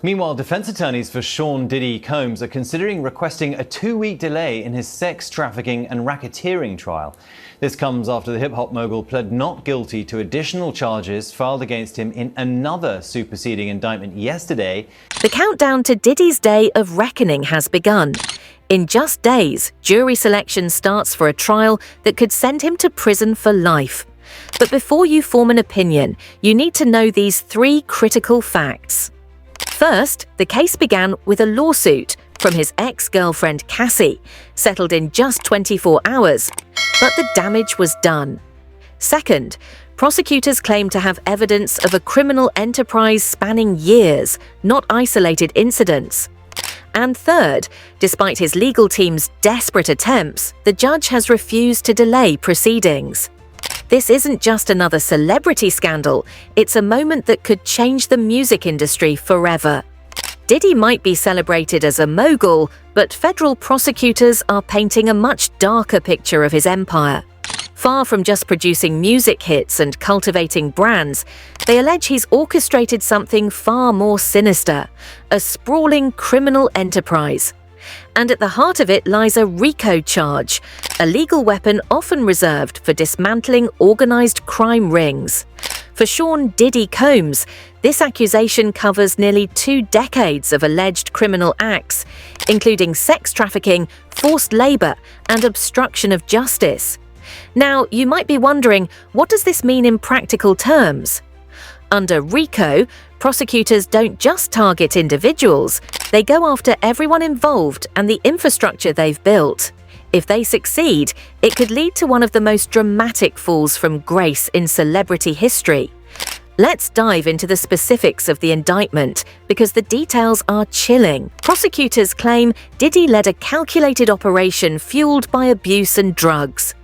Meanwhile, defense attorneys for Sean "Diddy" Combs are considering requesting a 2-week delay in his sex trafficking and racketeering trial. This comes after the hip-hop mogul pled not guilty to additional charges filed against him in another superseding indictment yesterday. The countdown to Diddy's day of reckoning has begun. In just days, jury selection starts for a trial that could send him to prison for life. But before you form an opinion, you need to know these 3 critical facts. First, the case began with a lawsuit from his ex-girlfriend Cassie, settled in just 24 hours, but the damage was done. Second, prosecutors claim to have evidence of a criminal enterprise spanning years, not isolated incidents. And third, despite his legal team's desperate attempts, the judge has refused to delay proceedings. This isn't just another celebrity scandal, it's a moment that could change the music industry forever. Diddy might be celebrated as a mogul, but federal prosecutors are painting a much darker picture of his empire. Far from just producing music hits and cultivating brands, they allege he's orchestrated something far more sinister, a sprawling criminal enterprise. And at the heart of it lies a RICO charge, a legal weapon often reserved for dismantling organized crime rings. For Sean "Diddy" Combs, this accusation covers nearly 2 decades of alleged criminal acts, including sex trafficking, forced labor, and obstruction of justice. Now, you might be wondering, what does this mean in practical terms? Under RICO, prosecutors don't just target individuals, they go after everyone involved and the infrastructure they've built. If they succeed, it could lead to one of the most dramatic falls from grace in celebrity history. Let's dive into the specifics of the indictment, because the details are chilling. Prosecutors claim Diddy led a calculated operation fueled by abuse and drugs.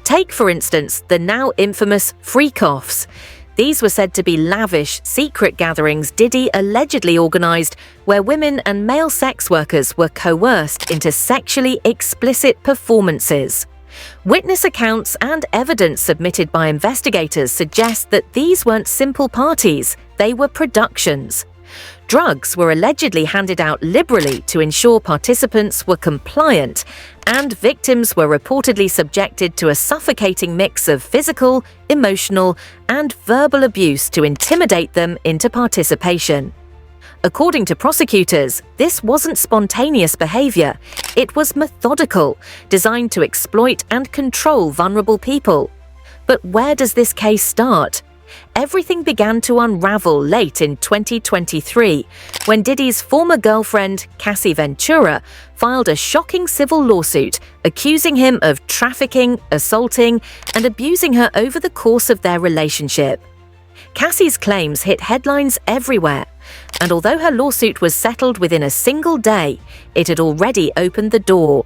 Take, for instance, the now infamous freak-offs. These were said to be lavish, secret gatherings Diddy allegedly organized where women and male sex workers were coerced into sexually explicit performances. Witness accounts and evidence submitted by investigators suggest that these weren't simple parties, they were productions. Drugs were allegedly handed out liberally to ensure participants were compliant, and victims were reportedly subjected to a suffocating mix of physical, emotional, and verbal abuse to intimidate them into participation. According to prosecutors, this wasn't spontaneous behavior, it was methodical, designed to exploit and control vulnerable people. But where does this case start? Everything began to unravel late in 2023, when Diddy's former girlfriend, Cassie Ventura, filed a shocking civil lawsuit accusing him of trafficking, assaulting, and abusing her over the course of their relationship. Cassie's claims hit headlines everywhere, and although her lawsuit was settled within a single day, it had already opened the door.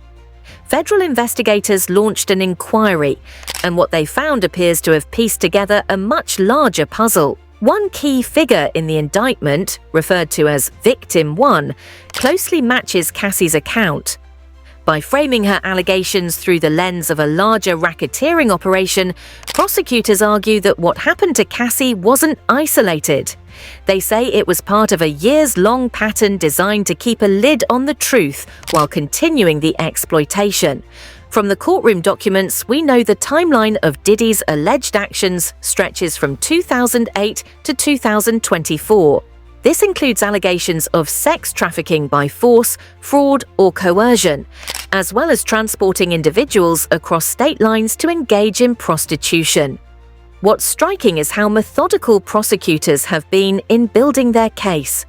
Federal investigators launched an inquiry, and what they found appears to have pieced together a much larger puzzle. One key figure in the indictment, referred to as Victim 1, closely matches Cassie's account. By framing her allegations through the lens of a larger racketeering operation, prosecutors argue that what happened to Cassie wasn't isolated. They say it was part of a years-long pattern designed to keep a lid on the truth while continuing the exploitation. From the courtroom documents, we know the timeline of Diddy's alleged actions stretches from 2008 to 2024. This includes allegations of sex trafficking by force, fraud, or coercion, as well as transporting individuals across state lines to engage in prostitution. What's striking is how methodical prosecutors have been in building their case.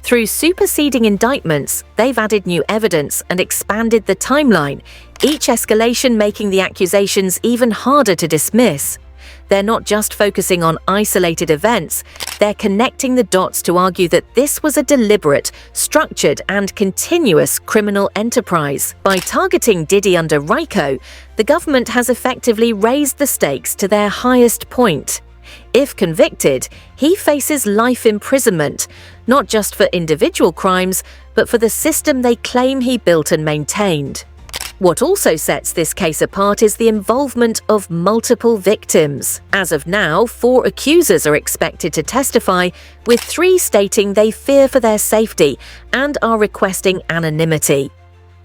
Through superseding indictments, they've added new evidence and expanded the timeline, each escalation making the accusations even harder to dismiss. They're not just focusing on isolated events, they're connecting the dots to argue that this was a deliberate, structured, and continuous criminal enterprise. By targeting Diddy under RICO, the government has effectively raised the stakes to their highest point. If convicted, he faces life imprisonment, not just for individual crimes, but for the system they claim he built and maintained. What also sets this case apart is the involvement of multiple victims. As of now, 4 accusers are expected to testify, with 3 stating they fear for their safety and are requesting anonymity.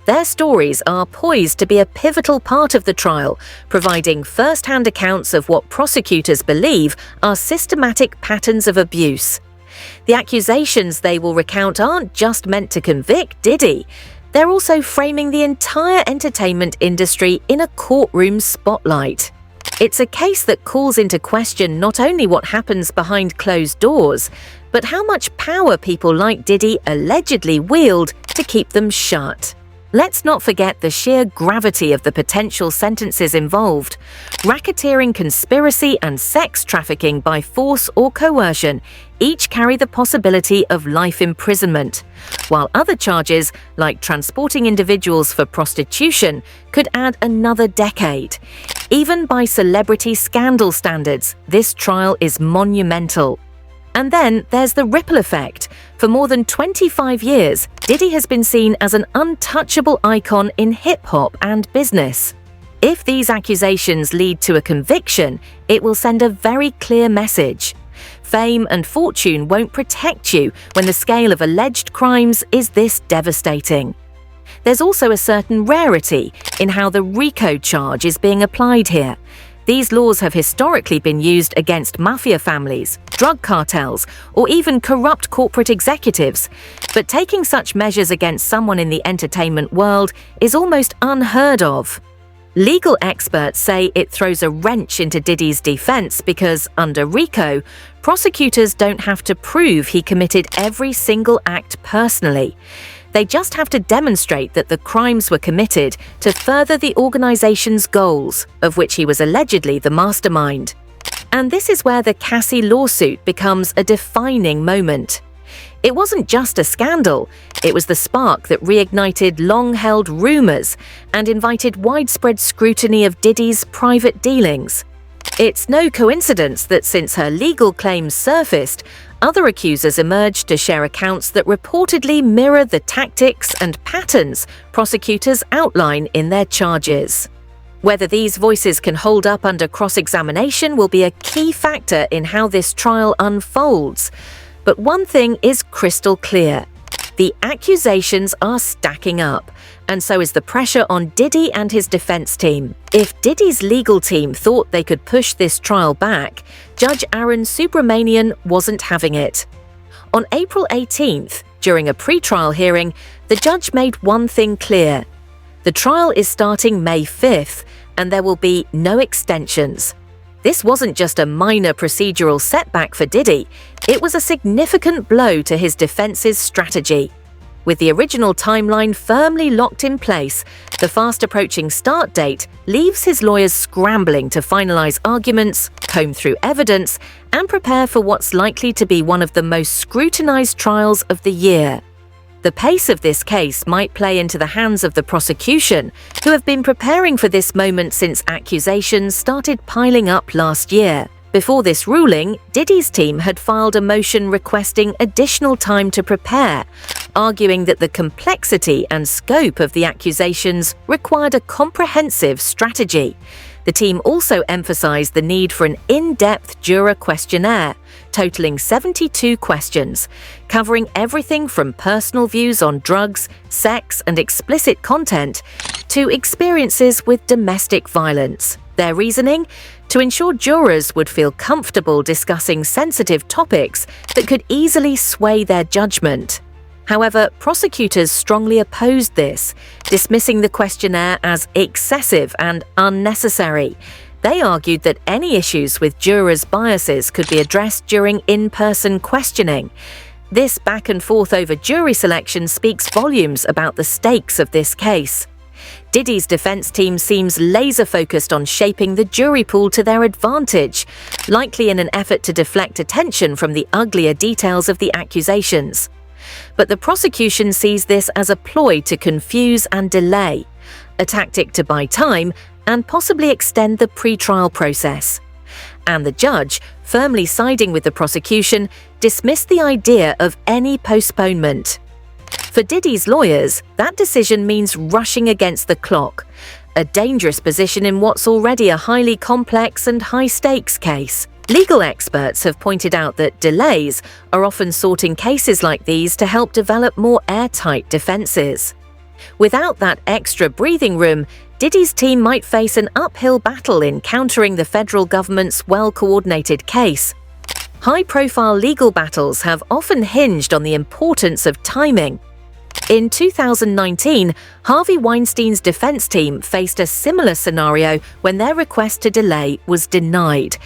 Their stories are poised to be a pivotal part of the trial, providing first-hand accounts of what prosecutors believe are systematic patterns of abuse. The accusations they will recount aren't just meant to convict Diddy. They're also framing the entire entertainment industry in a courtroom spotlight. It's a case that calls into question not only what happens behind closed doors, but how much power people like Diddy allegedly wield to keep them shut. Let's not forget the sheer gravity of the potential sentences involved. Racketeering, conspiracy, and sex trafficking by force or coercion each carry the possibility of life imprisonment, while other charges, like transporting individuals for prostitution, could add another decade. Even by celebrity scandal standards, this trial is monumental. And then there's the ripple effect. For more than 25 years, Diddy has been seen as an untouchable icon in hip-hop and business. If these accusations lead to a conviction, it will send a very clear message. Fame and fortune won't protect you when the scale of alleged crimes is this devastating. There's also a certain rarity in how the RICO charge is being applied here. These laws have historically been used against mafia families, drug cartels, or even corrupt corporate executives. But taking such measures against someone in the entertainment world is almost unheard of. Legal experts say it throws a wrench into Diddy's defense because, under RICO, prosecutors don't have to prove he committed every single act personally. They just have to demonstrate that the crimes were committed to further the organization's goals, of which he was allegedly the mastermind. And this is where the Cassie lawsuit becomes a defining moment. It wasn't just a scandal, it was the spark that reignited long-held rumors and invited widespread scrutiny of Diddy's private dealings. It's no coincidence that since her legal claims surfaced, other accusers emerged to share accounts that reportedly mirror the tactics and patterns prosecutors outline in their charges. Whether these voices can hold up under cross-examination will be a key factor in how this trial unfolds. But one thing is crystal clear. The accusations are stacking up, and so is the pressure on Diddy and his defense team. If Diddy's legal team thought they could push this trial back, Judge Aaron Subramanian wasn't having it. On April 18th, during a pre-trial hearing, the judge made one thing clear. The trial is starting May 5th, and there will be no extensions. This wasn't just a minor procedural setback for Diddy, it was a significant blow to his defense's strategy. With the original timeline firmly locked in place, the fast-approaching start date leaves his lawyers scrambling to finalize arguments, comb through evidence, and prepare for what's likely to be one of the most scrutinized trials of the year. The pace of this case might play into the hands of the prosecution, who have been preparing for this moment since accusations started piling up last year. Before this ruling, Diddy's team had filed a motion requesting additional time to prepare, arguing that the complexity and scope of the accusations required a comprehensive strategy. The team also emphasized the need for an in-depth juror questionnaire, totaling 72 questions, covering everything from personal views on drugs, sex, and explicit content to experiences with domestic violence. Their reasoning? To ensure jurors would feel comfortable discussing sensitive topics that could easily sway their judgment. However, prosecutors strongly opposed this, dismissing the questionnaire as excessive and unnecessary. They argued that any issues with jurors' biases could be addressed during in-person questioning. This back and forth over jury selection speaks volumes about the stakes of this case. Diddy's defense team seems laser-focused on shaping the jury pool to their advantage, likely in an effort to deflect attention from the uglier details of the accusations. But the prosecution sees this as a ploy to confuse and delay, a tactic to buy time and possibly extend the pre-trial process. And the judge, firmly siding with the prosecution, dismissed the idea of any postponement. For Diddy's lawyers, that decision means rushing against the clock, a dangerous position in what's already a highly complex and high-stakes case. Legal experts have pointed out that delays are often sought in cases like these to help develop more airtight defenses. Without that extra breathing room, Diddy's team might face an uphill battle in countering the federal government's well-coordinated case. High-profile legal battles have often hinged on the importance of timing. In 2019, Harvey Weinstein's defense team faced a similar scenario when their request to delay was denied.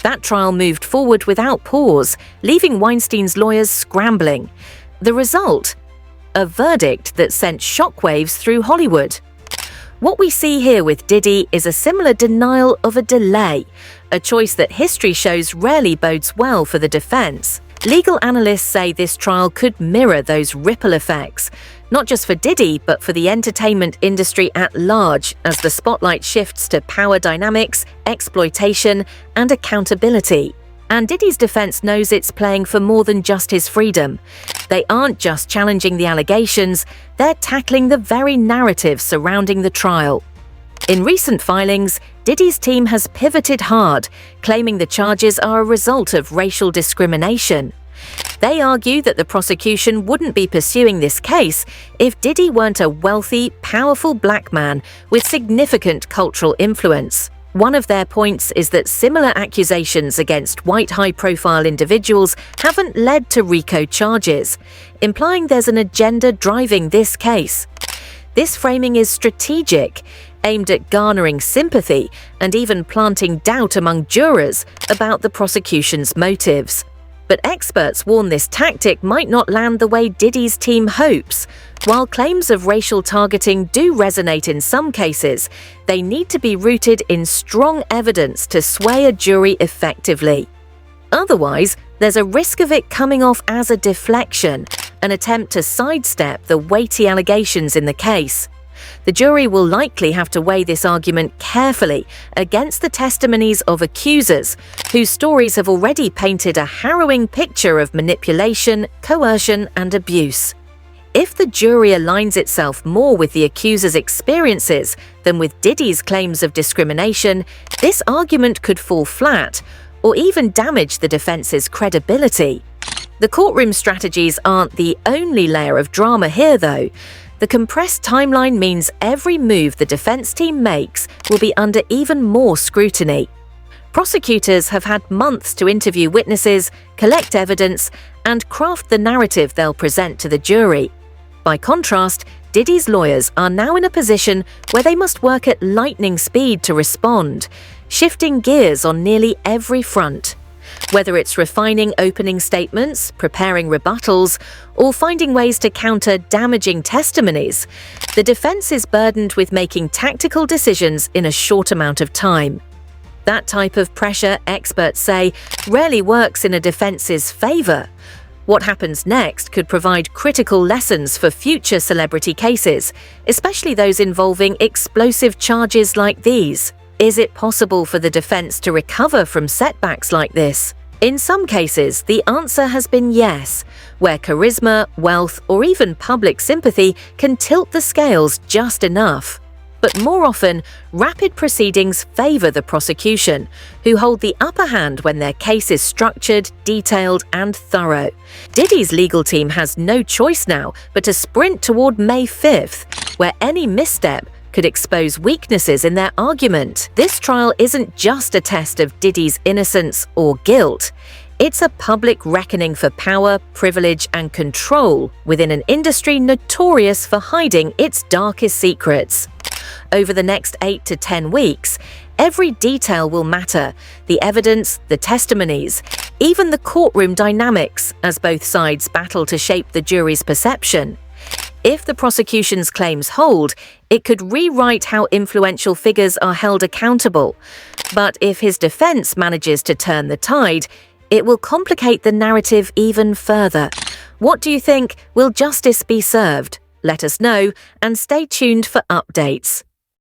That trial moved forward without pause, leaving Weinstein's lawyers scrambling. The result? A verdict that sent shockwaves through Hollywood. What we see here with Diddy is a similar denial of a delay, a choice that history shows rarely bodes well for the defense. Legal analysts say this trial could mirror those ripple effects, not just for Diddy, but for the entertainment industry at large, as the spotlight shifts to power dynamics, exploitation, and accountability. And Diddy's defense knows it's playing for more than just his freedom. They aren't just challenging the allegations, they're tackling the very narrative surrounding the trial. In recent filings, Diddy's team has pivoted hard, claiming the charges are a result of racial discrimination. They argue that the prosecution wouldn't be pursuing this case if Diddy weren't a wealthy, powerful black man with significant cultural influence. One of their points is that similar accusations against white high-profile individuals haven't led to RICO charges, implying there's an agenda driving this case. This framing is strategic, aimed at garnering sympathy and even planting doubt among jurors about the prosecution's motives. But experts warn this tactic might not land the way Diddy's team hopes. While claims of racial targeting do resonate in some cases, they need to be rooted in strong evidence to sway a jury effectively. Otherwise, there's a risk of it coming off as a deflection, an attempt to sidestep the weighty allegations in the case. The jury will likely have to weigh this argument carefully against the testimonies of accusers, whose stories have already painted a harrowing picture of manipulation, coercion, and abuse. If the jury aligns itself more with the accuser's experiences than with Diddy's claims of discrimination, this argument could fall flat or even damage the defense's credibility. The courtroom strategies aren't the only layer of drama here, though. The compressed timeline means every move the defense team makes will be under even more scrutiny. Prosecutors have had months to interview witnesses, collect evidence, and craft the narrative they'll present to the jury. By contrast, Diddy's lawyers are now in a position where they must work at lightning speed to respond, shifting gears on nearly every front. Whether it's refining opening statements, preparing rebuttals, or finding ways to counter damaging testimonies, the defense is burdened with making tactical decisions in a short amount of time. That type of pressure, experts say, rarely works in a defense's favor. What happens next could provide critical lessons for future celebrity cases, especially those involving explosive charges like these. Is it possible for the defense to recover from setbacks like this? In some cases, the answer has been yes, where charisma, wealth, or even public sympathy can tilt the scales just enough. But more often, rapid proceedings favor the prosecution, who hold the upper hand when their case is structured, detailed, and thorough. Diddy's legal team has no choice now but to sprint toward May 5th, where any misstep could expose weaknesses in their argument. This trial isn't just a test of Diddy's innocence or guilt. It's a public reckoning for power, privilege, and control within an industry notorious for hiding its darkest secrets. Over the next 8 to 10 weeks, every detail will matter: the evidence, the testimonies, even the courtroom dynamics, as both sides battle to shape the jury's perception. If the prosecution's claims hold, it could rewrite how influential figures are held accountable. But if his defense manages to turn the tide, it will complicate the narrative even further. What do you think? Will justice be served? Let us know and stay tuned for updates.